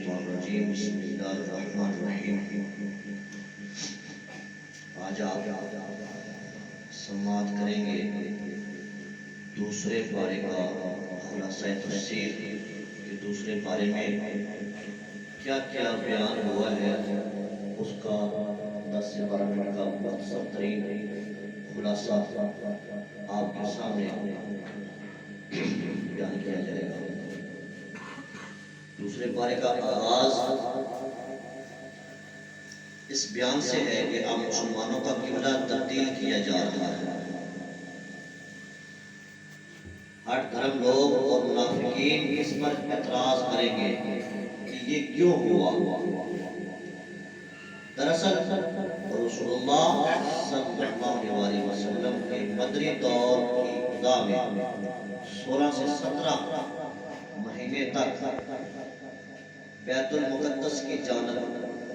الشیطان الرجیم بسم اللہ الرحمن الرحیم۔ آج آپ سماعت کریں گے دوسرے پارے کا خلاصہ تفسیر کہ دوسرے پارے میں کیا کیا بیان ہوا ہے، اس کا 10 سے 12 منٹ کا مختصر ترین خلاصہ آپ کے سامنے بیان کیا جائے گا۔ دوسرے پارے کا آغاز اس بیان سے ہے کہ اب مسلمانوں کا قبلہ تبدیل کیا جا رہا ہے۔ ہر دھرم لوگ اور منافقین اس پر اعتراض کریں گے کہ یہ کیوں ہوا۔ دراصل رسول اللہ صلی اللہ علیہ وسلم کے مدنی دور کی ابتدا میں 16 سے 17 مہینے تک بیت المقدس کی جانب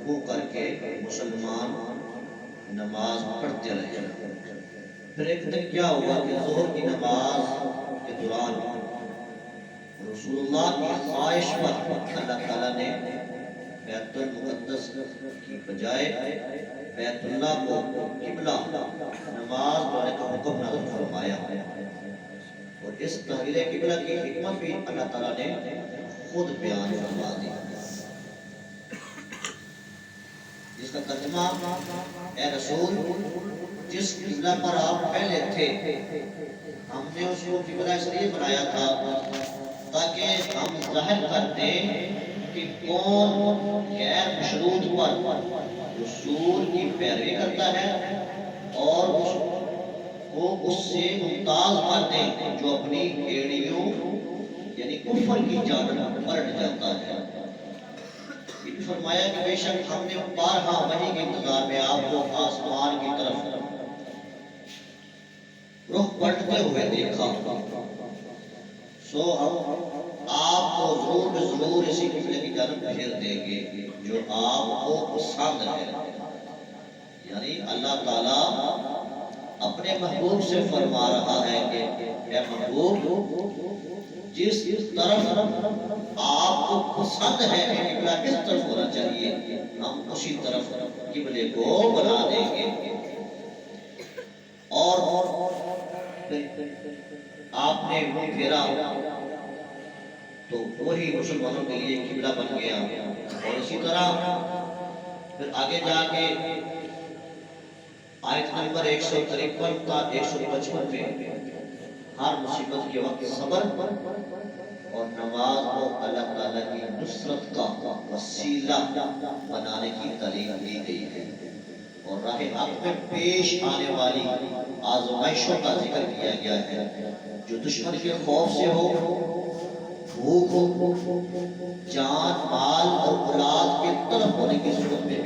منہ کر کے مسلمان نماز پڑھتے رہے۔ پھر ایک دن کیا ہوا کہ ظہر کی نماز کے دوران رسول اللہ کی خواہش پر اللہ تعالیٰ نے بیت المقدس کی بجائے بیت اللہ کو قبلہ نماز پڑھنے کا حکم نازل فرمایا، اور اس تغییر قبلہ کی حکمت بھی اللہ تعالیٰ نے خود بیان فرما دی، جس کا ترجمہ اے رسول جس قبلہ پر آپ پہلے تھے ہم نے اس کو قبلہ اس لیے بنایا تھا تاکہ ہم ظاہر کر دیں کہ کون غیر مشروط پر رسول کی پیروی کرتا ہے اور اس کو اس سے ممتاز کر دیں جو اپنی ایڑیوں یعنی کفر کی جانب پلٹ جاتا ہے۔ فرمایا کہ بے شک ہم نے بارہا وحی کے انتظار میں آپ کو آسمان کی طرف رخ پلٹتے ہوئے دیکھا، سو آپ کو ضرور اسی قبلے کی جانب پھیر دیں گے جو آپ کو پسند ہے۔ یعنی اللہ تعالیٰ اپنے محبوب سے فرما رہا ہے کہ اے محبوب جس طرف آپ کو پسند ہے کہ قبلہ اس طرف ہونا چاہیے ہم اسی طرف قبلے کو بنا دیں گے، اور آپ نے وہ پھیرا تو وہی مسلمانوں کے لیے قبلہ بن گیا۔ اور اسی طرح پھر آگے جا کے آیت نمبر 153 تا 155 میں ہر مصیبت کے وقت صبر اور نماز کو اللہ تعالیٰ کی نصرت کا وسیلہ بنانے کی تعلیم دی گئی ہے، اور راہ حق میں پیش آنے والی آزمائشوں کا ذکر کیا گیا ہے جو دشمن کے خوف سے ہو، بھوک ہو، جان مال اور اولاد کے طرف ہونے کی صورت میں